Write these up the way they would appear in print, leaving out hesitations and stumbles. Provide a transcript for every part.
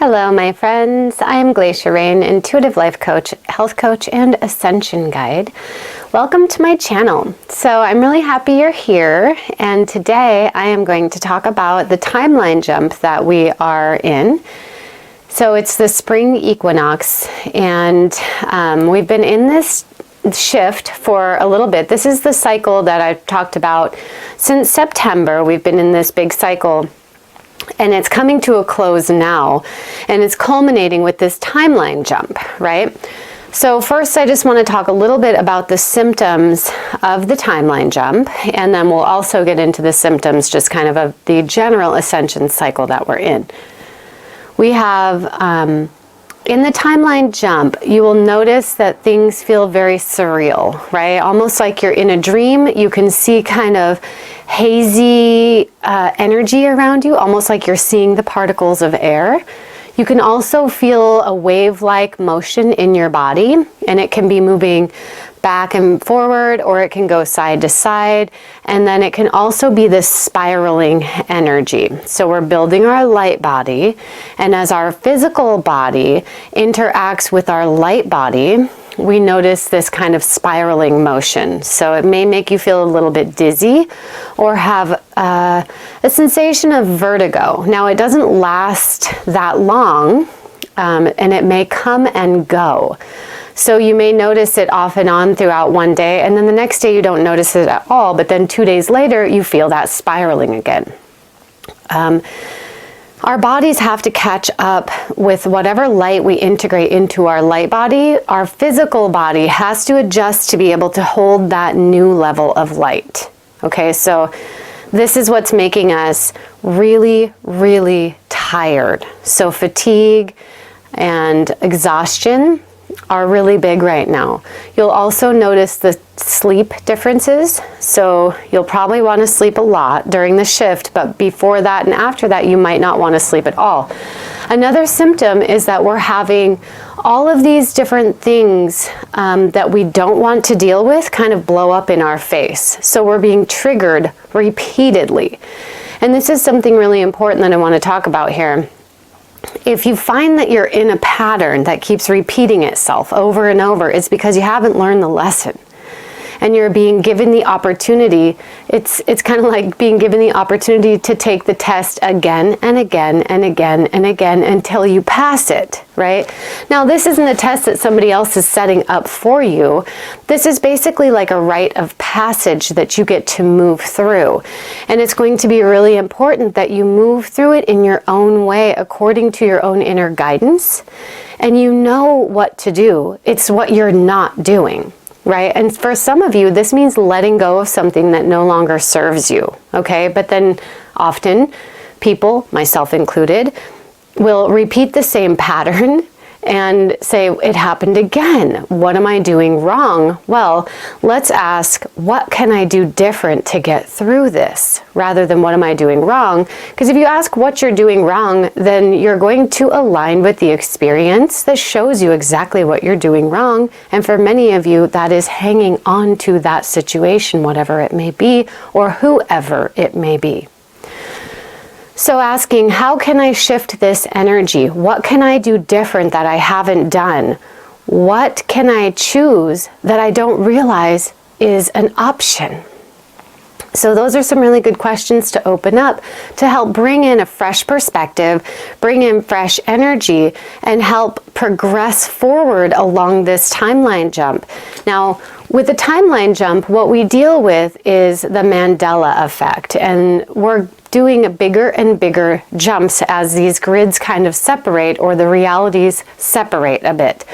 Hello, my friends. I am Glacia, intuitive life coach, health coach, and Ascension guide. Welcome to my channel. So I'm really happy you're here, and today I am going to talk about the timeline jump that we are in. So it's the spring equinox, and we've been in this shift for a little bit. This is the cycle that I've talked about since September. We've been in this big cycle, and it's coming to a close now, and it's culminating with this timeline jump, right? So first, I just want to talk a little bit about the symptoms of the timeline jump, and then we'll also get into the symptoms just kind of the general ascension cycle that we're in. We have, in the timeline jump, you will notice that things feel very surreal, right? Almost like you're in a dream. You can see kind of hazy energy around you, almost like you're seeing the particles of air. You can also feel a wave-like motion in your body, and it can be moving back and forward, or it can go side to side, and then it can also be this spiraling energy. So we're building our light body, and as our physical body interacts with our light body, we notice this kind of spiraling motion. So it may make you feel a little bit dizzy or have a sensation of vertigo. Now, it doesn't last that long, and it may come and go. So you may notice it off and on throughout one day, and then the next day you don't notice it at all, but then 2 days later you feel that spiraling again. Our bodies have to catch up with whatever light we integrate into our light body. Our physical body has to adjust to be able to hold that new level of light. Okay, so this is what's making us really, really tired. So fatigue and exhaustion are really big right now. You'll also notice the sleep differences. So you'll probably want to sleep a lot during the shift, but before that and after that, you might not want to sleep at all. Another symptom is that we're having all of these different things that we don't want to deal with kind of blow up in our face. So we're being triggered repeatedly. And this is something really important that I want to talk about here. If you find that you're in a pattern that keeps repeating itself over and over, it's because you haven't learned the lesson. And you're being given the opportunity, it's kind of like being given the opportunity to take the test again and again and again and again until you pass it, right? Now, this isn't a test that somebody else is setting up for you. This is basically like a rite of passage that you get to move through. And it's going to be really important that you move through it in your own way, according to your own inner guidance. And you know what to do. It's what you're not doing. Right? And for some of you, this means letting go of something that no longer serves you. Okay? But then often people, myself included, will repeat the same pattern and say, it happened again. What am I doing wrong? Well, let's ask, what can I do different to get through this, rather than what am I doing wrong? Because if you ask what you're doing wrong, then you're going to align with the experience that shows you exactly what you're doing wrong. And for many of you, that is hanging on to that situation, whatever it may be, or whoever it may be. So asking, how can I shift this energy? What can I do different that I haven't done? What can I choose that I don't realize is an option? So those are some really good questions to open up to help bring in a fresh perspective, bring in fresh energy, and help progress forward along this timeline jump. Now, with the timeline jump, what we deal with is the Mandela Effect, and we're doing bigger and bigger jumps as these grids kind of separate, or the realities separate a bit.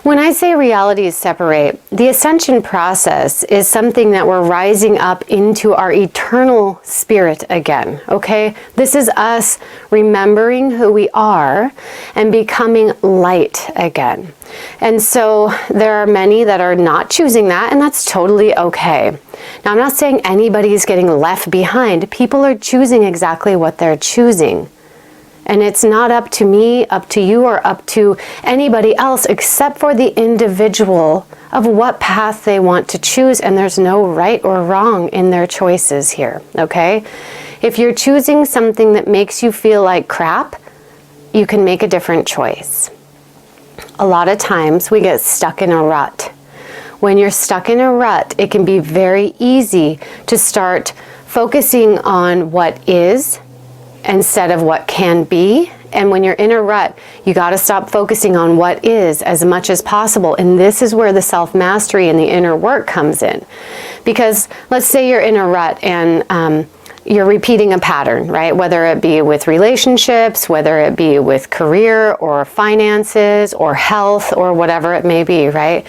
When I say realities separate, the ascension process is something that we're rising up into our eternal spirit again, okay? This is us remembering who we are and becoming light again. And so there are many that are not choosing that, and that's totally okay. Now, I'm not saying anybody's getting left behind. People are choosing exactly what they're choosing. And it's not up to me, up to you, or up to anybody else except for the individual of what path they want to choose. And there's no right or wrong in their choices here, okay? If you're choosing something that makes you feel like crap, you can make a different choice. A lot of times we get stuck in a rut. When you're stuck in a rut, it can be very easy to start focusing on what is instead of what can be. And when you're in a rut, you got to stop focusing on what is as much as possible. And this is where the self-mastery and the inner work comes in. Because let's say you're in a rut and you're repeating a pattern, right? Whether it be with relationships, whether it be with career or finances or health or whatever it may be, right?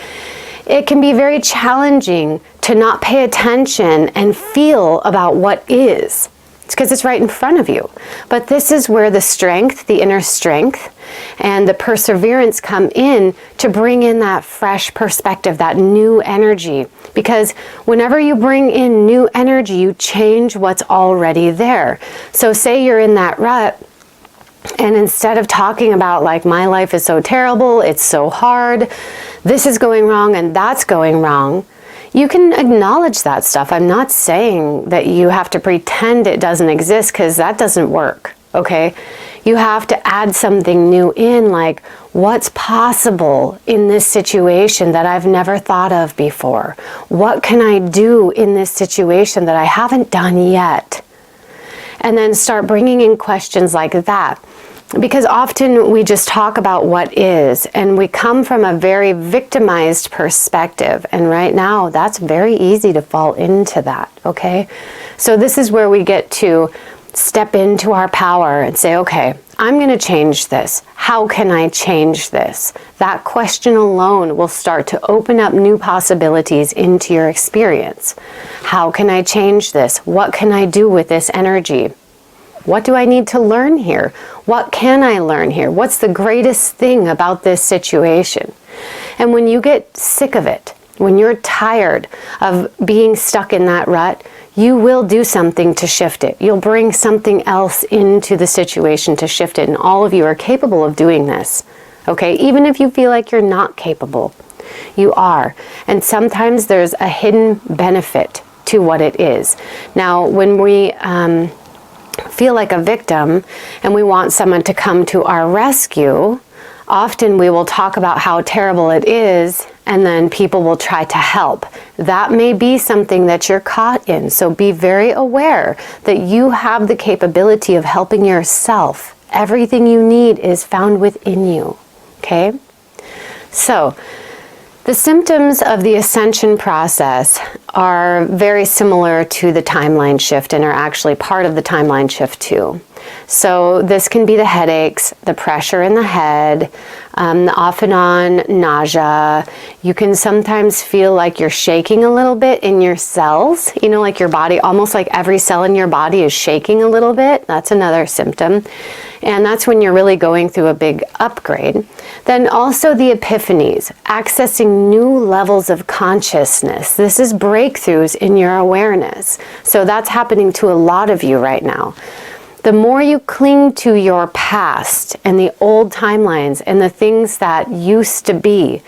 It can be very challenging to not pay attention and feel about what is. It's because it's right in front of you. But this is where the strength, the inner strength, and the perseverance come in to bring in that fresh perspective, that new energy. Because whenever you bring in new energy, you change what's already there. So say you're in that rut, and instead of talking about like, my life is so terrible, it's so hard, this is going wrong and that's going wrong, you can acknowledge that stuff. I'm not saying that you have to pretend it doesn't exist, because that doesn't work, okay? You have to add something new in, like, what's possible in this situation that I've never thought of before? What can I do in this situation that I haven't done yet? And then start bringing in questions like that. Because often we just talk about what is, and we come from a very victimized perspective. And right now, that's very easy to fall into that, okay? So this is where we get to step into our power and say, okay, I'm going to change this. How can I change this? That question alone will start to open up new possibilities into your experience. How can I change this? What can I do with this energy? What do I need to learn here? What can I learn here? What's the greatest thing about this situation? And when you get sick of it, when you're tired of being stuck in that rut, you will do something to shift it. You'll bring something else into the situation to shift it. And all of you are capable of doing this. Okay? Even if you feel like you're not capable, you are. And sometimes there's a hidden benefit to what it is. Now, when we feel like a victim and we want someone to come to our rescue, often we will talk about how terrible it is, and then people will try to help. That may be something that you're caught in. So be very aware that you have the capability of helping yourself. Everything you need is found within you. Okay? So the symptoms of the ascension process are very similar to the timeline shift and are actually part of the timeline shift too. So this can be the headaches, the pressure in the head, the off and on nausea. You can sometimes feel like you're shaking a little bit in your cells, you know, like your body, almost like every cell in your body is shaking a little bit. That's another symptom. And that's when you're really going through a big upgrade. Then also the epiphanies, accessing new levels of consciousness. This is breakthroughs in your awareness. So that's happening to a lot of you right now. The more you cling to your past and the old timelines and the things that used to be,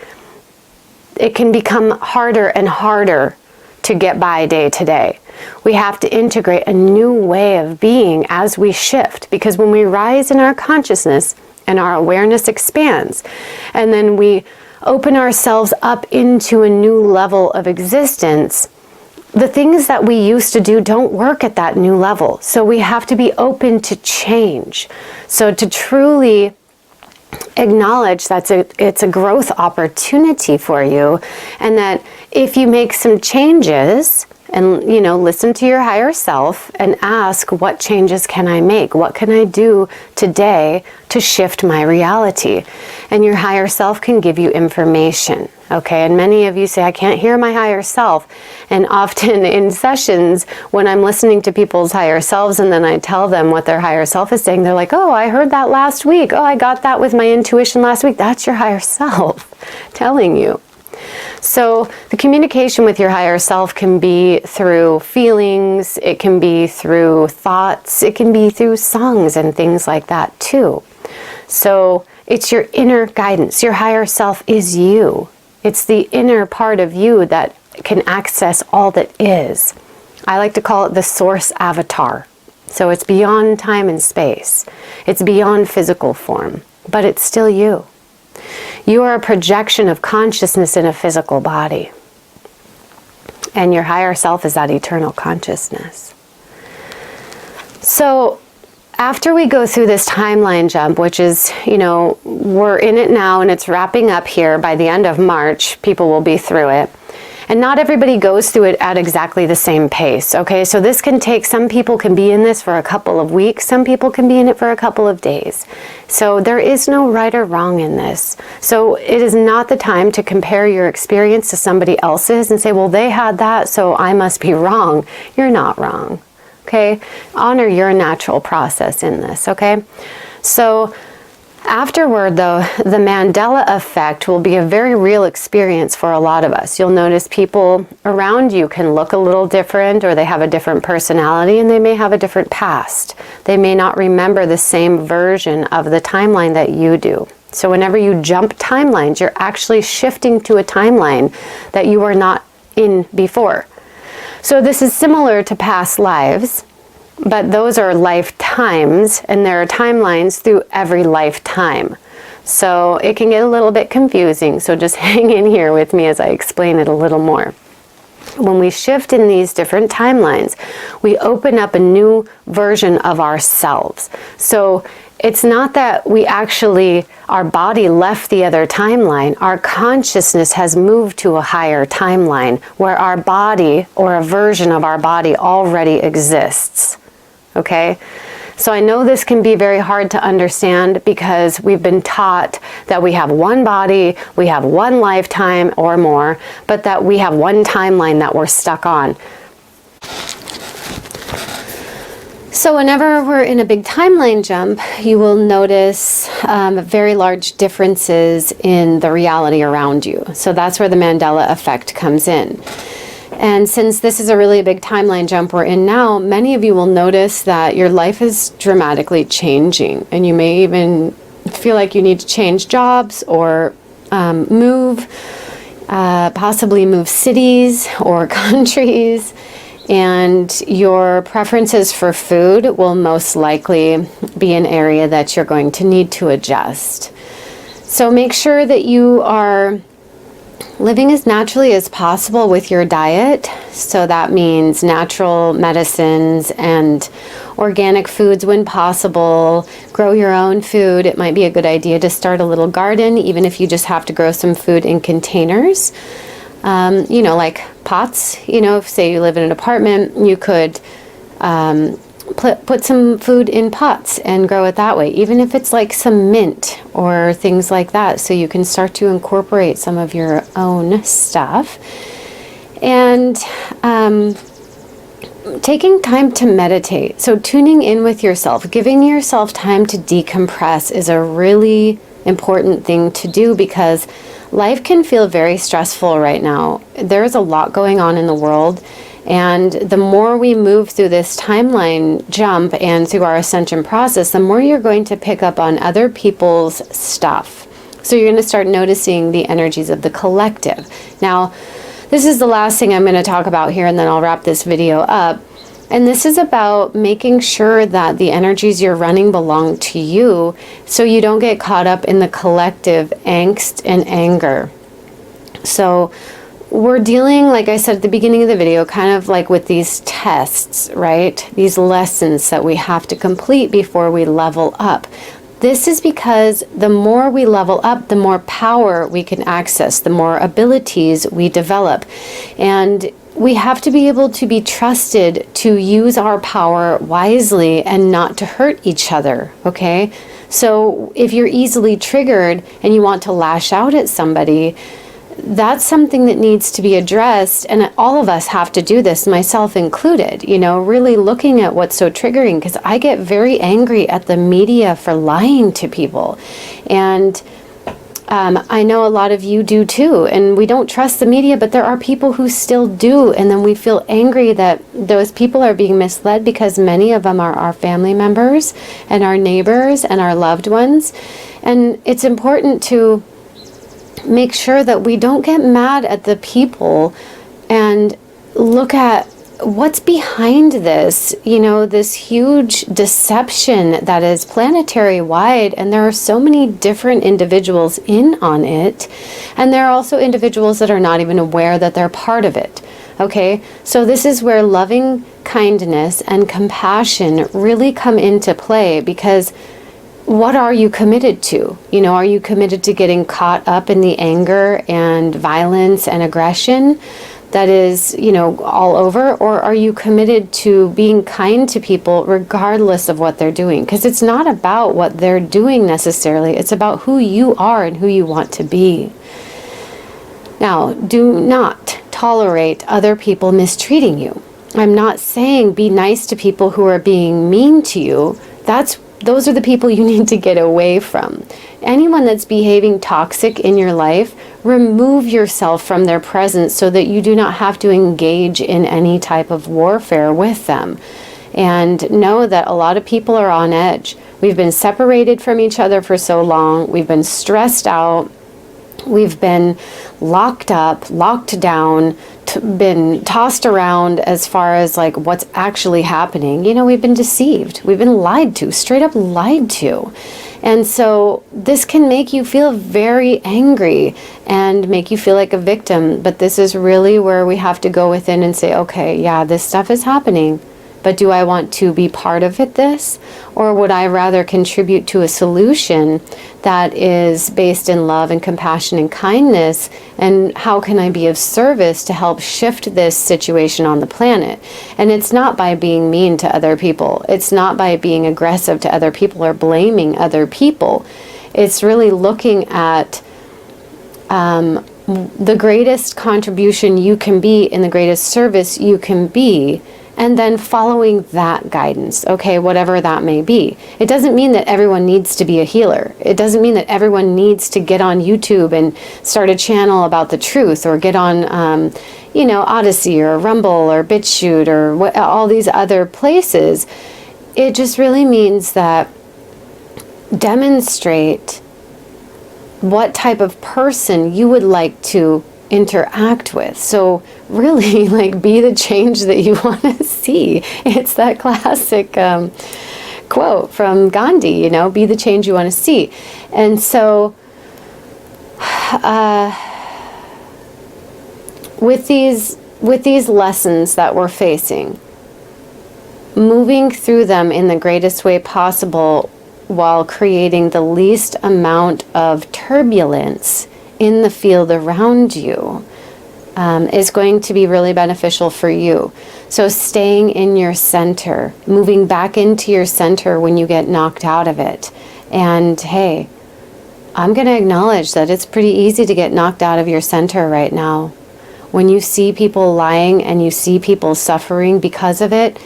it can become harder and harder to get by day to day. We have to integrate a new way of being as we shift, because when we rise in our consciousness and our awareness expands, and then we open ourselves up into a new level of existence, the things that we used to do don't work at that new level. So we have to be open to change. So to truly acknowledge that it's a growth opportunity for you, and that if you make some changes and, you know, listen to your higher self and ask, what changes can I make? What can I do today to shift my reality? And your higher self can give you information. Okay, and many of you say, I can't hear my higher self. And often in sessions, when I'm listening to people's higher selves and then I tell them what their higher self is saying, they're like, oh, I heard that last week. Oh, I got that with my intuition last week. That's your higher self telling you. So the communication with your higher self can be through feelings, it can be through thoughts, it can be through songs and things like that too. So it's your inner guidance. Your higher self is you. It's the inner part of you that can access all that is. I like to call it the source avatar. So it's beyond time and space. It's beyond physical form, but it's still you. You are a projection of consciousness in a physical body. And your higher self is that eternal consciousness. So after we go through this timeline jump, which is, we're in it now and it's wrapping up here by the end of March, people will be through it. And not everybody goes through it at exactly the same pace, okay? So this can take, some people can be in this for a couple of weeks, some people can be in it for a couple of days. So there is no right or wrong in this. So it is not the time to compare your experience to somebody else's and say, well, they had that, so I must be wrong. You're not wrong, okay? Honor your natural process in this, okay? So afterward, though, the Mandela Effect will be a very real experience for a lot of us. You'll notice people around you can look a little different, or they have a different personality, and they may have a different past. They may not remember the same version of the timeline that you do. So whenever you jump timelines, you're actually shifting to a timeline that you were not in before. So this is similar to past lives, but those are lifetimes, and there are timelines through every lifetime. So it can get a little bit confusing, so just hang in here with me as I explain it a little more. When we shift in these different timelines, we open up a new version of ourselves. So it's not that we actually, our body left the other timeline. Our consciousness has moved to a higher timeline where our body, or a version of our body, already exists. Okay? So I know this can be very hard to understand because we've been taught that we have one body, we have one lifetime or more, but that we have one timeline that we're stuck on. So whenever we're in a big timeline jump, you will notice very large differences in the reality around you. So that's where the Mandela Effect comes in. And since this is a really big timeline jump we're in now, many of you will notice that your life is dramatically changing. And you may even feel like you need to change jobs or move, possibly move cities or countries. And your preferences for food will most likely be an area that you're going to need to adjust. So make sure that you are living as naturally as possible with your diet. So that means natural medicines and organic foods when possible. Grow your own food. It might be a good idea to start a little garden, even if you just have to grow some food in containers. Like pots, if say you live in an apartment, you could put some food in pots and grow it that way, even if it's like some mint or things like that, so you can start to incorporate some of your own stuff. And taking time to meditate, so tuning in with yourself, giving yourself time to decompress is a really important thing to do, because life can feel very stressful right now. There's a lot going on in the world. And the more we move through this timeline jump and through our ascension process, the more you're going to pick up on other people's stuff. So you're going to start noticing the energies of the collective. Now, this is the last thing I'm going to talk about here, and then I'll wrap this video up. And this is about making sure that the energies you're running belong to you, so you don't get caught up in the collective angst and anger. So we're dealing, like I said at the beginning of the video, kind of like with these tests, right? These lessons that we have to complete before we level up. This is because the more we level up, the more power we can access, the more abilities we develop. And we have to be able to be trusted to use our power wisely and not to hurt each other, okay? So if you're easily triggered and you want to lash out at somebody, that's something that needs to be addressed, and all of us have to do this, myself included, really looking at what's so triggering, because I get very angry at the media for lying to people. And I know a lot of you do too, and we don't trust the media, but there are people who still do, and then we feel angry that those people are being misled, because many of them are our family members and our neighbors and our loved ones. And it's important to make sure that we don't get mad at the people and look at what's behind this? You know, this huge deception that is planetary wide, and there are so many different individuals in on it, and there are also individuals that are not even aware that they're part of it. Okay, so this is where loving kindness and compassion really come into play, because what are you committed to? You know, are you committed to getting caught up in the anger and violence and aggression that is, you know, all over? Or are you committed to being kind to people regardless of what they're doing? Because it's not about what they're doing necessarily. It's about who you are and who you want to be. Now, do not tolerate other people mistreating you. I'm not saying be nice to people who are being mean to you. Those are the people you need to get away from. Anyone that's behaving toxic in your life, remove yourself from their presence so that you do not have to engage in any type of warfare with them. And know that a lot of people are on edge. We've been separated from each other for so long. We've been stressed out. We've been locked up, locked down, been tossed around as far as like what's actually happening. You know, we've been deceived. We've been lied to, straight up lied to. And so this can make you feel very angry and make you feel like a victim. But this is really where we have to go within and say, okay, yeah, this stuff is happening. But do I want to be part of this? Or would I rather contribute to a solution that is based in love and compassion and kindness? And how can I be of service to help shift this situation on the planet? And it's not by being mean to other people. It's not by being aggressive to other people or blaming other people. It's really looking at the greatest contribution you can be in the greatest service you can be, and then following that guidance, okay, whatever that may be. It doesn't mean that everyone needs to be a healer. It doesn't mean that everyone needs to get on YouTube and start a channel about the truth, or get on, you know, Odyssey or Rumble or BitChute or all these other places. It just really means that demonstrate what type of person you would like to interact with. So really, like, be the change that you want to see. It's that classic quote from Gandhi, you know, be the change you want to see. And so with these lessons that we're facing, moving through them in the greatest way possible while creating the least amount of turbulence in the field around you is going to be really beneficial for you. So staying in your center, moving back into your center when you get knocked out of it. And hey, I'm going to acknowledge that it's pretty easy to get knocked out of your center right now. When you see people lying and you see people suffering because of it,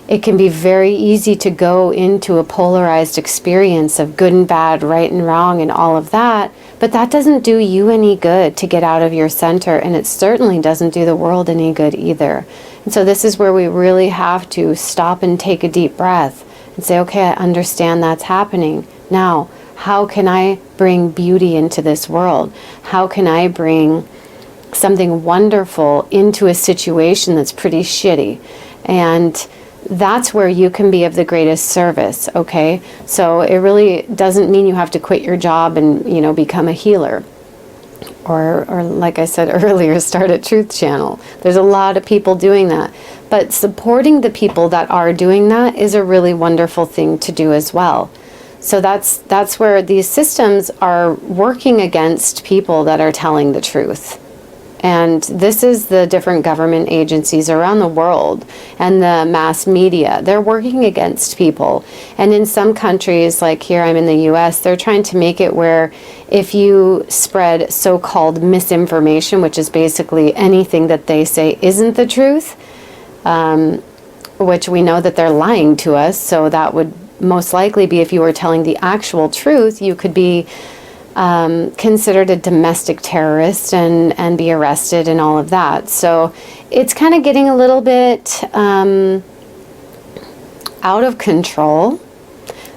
it can be very easy to go into a polarized experience of good and bad, right and wrong, and all of that. But that doesn't do you any good to get out of your center, and it certainly doesn't do the world any good either. And so this is where we really have to stop and take a deep breath and say, okay, I understand that's happening. Now, how can I bring beauty into this world? How can I bring something wonderful into a situation that's pretty shitty? And that's where you can be of the greatest service, okay? So it really doesn't mean you have to quit your job and, you know, become a healer. Or like I said earlier, start a truth channel. There's a lot of people doing that. But supporting the people that are doing that is a really wonderful thing to do as well. So that's where these systems are working against people that are telling the truth. And this is the different government agencies around the world and the mass media. They're working against people. And in some countries, like here I'm in the US, they're trying to make it where if you spread so-called misinformation, which is basically anything that they say isn't the truth, which we know that they're lying to us, so that would most likely be if you were telling the actual truth, you could be considered a domestic terrorist and be arrested and all of that. So it's kind of getting a little bit out of control,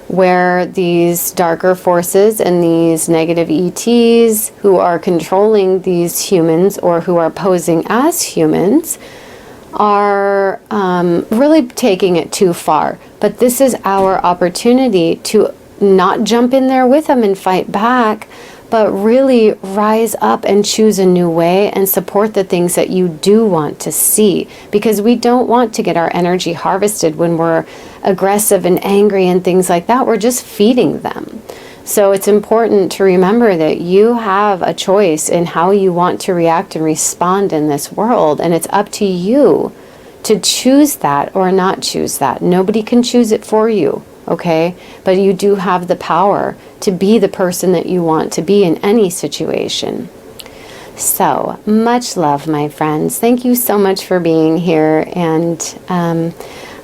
where these darker forces and these negative ETs who are controlling these humans or who are posing as humans are really taking it too far. But this is our opportunity to not jump in there with them and fight back, but really rise up and choose a new way and support the things that you do want to see, because we don't want to get our energy harvested when we're aggressive and angry and things like that. We're just feeding them. So it's important to remember that you have a choice in how you want to react and respond in this world, and it's up to you to choose that or not choose that. Nobody can choose it for you, okay? But you do have the power to be the person that you want to be in any situation. So much love, my friends. Thank you so much for being here, and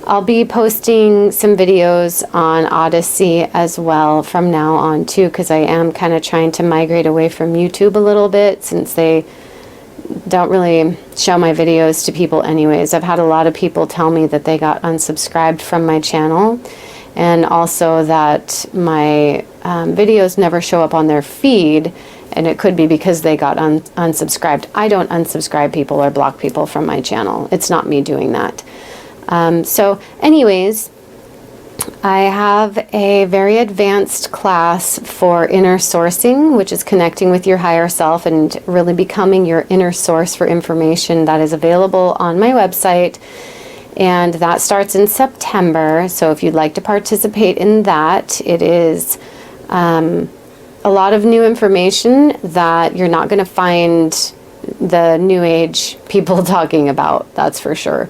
I'll be posting some videos on Odyssey as well from now on too, because I am kind of trying to migrate away from YouTube a little bit, since they don't really show my videos to people anyways. I've had a lot of people tell me that they got unsubscribed from my channel, and also that my videos never show up on their feed, and it could be because they got unsubscribed. I don't unsubscribe people or block people from my channel. It's not me doing that. So anyways, I have a very advanced class for inner sourcing, which is connecting with your higher self and really becoming your inner source for information, that is available on my website. And that starts in September. So if you'd like to participate in that, it is a lot of new information that you're not going to find the new age people talking about, that's for sure.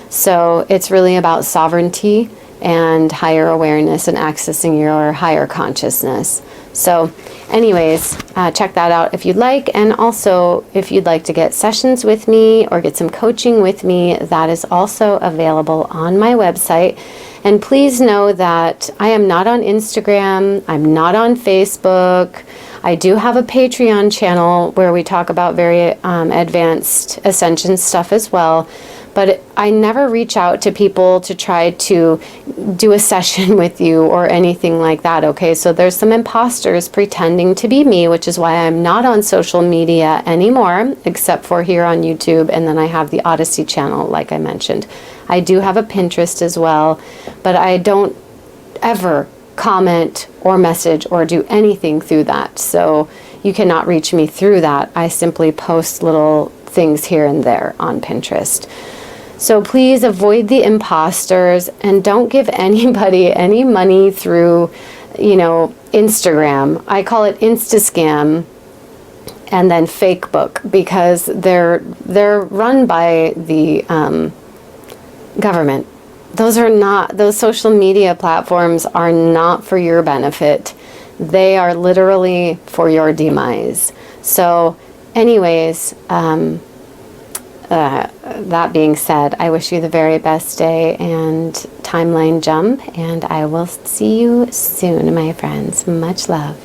So it's really about sovereignty and higher awareness and accessing your higher consciousness. So anyways, check that out if you'd like. And also, if you'd like to get sessions with me or get some coaching with me, that is also available on my website. And please know that I am not on Instagram. I'm not on Facebook. I do have a Patreon channel where we talk about very advanced Ascension stuff as well. But I never reach out to people to try to do a session with you or anything like that, okay? So there's some imposters pretending to be me, which is why I'm not on social media anymore, except for here on YouTube, and then I have the Odyssey channel, like I mentioned. I do have a Pinterest as well, but I don't ever comment or message or do anything through that. So you cannot reach me through that. I simply post little things here and there on Pinterest. So please avoid the imposters and don't give anybody any money through, Instagram. I call it Instascam and then fake book, because they're run by the government. Those social media platforms are not for your benefit. They are literally for your demise. So anyways, that being said, I wish you the very best day and timeline jump, and I will see you soon, my friends. Much love.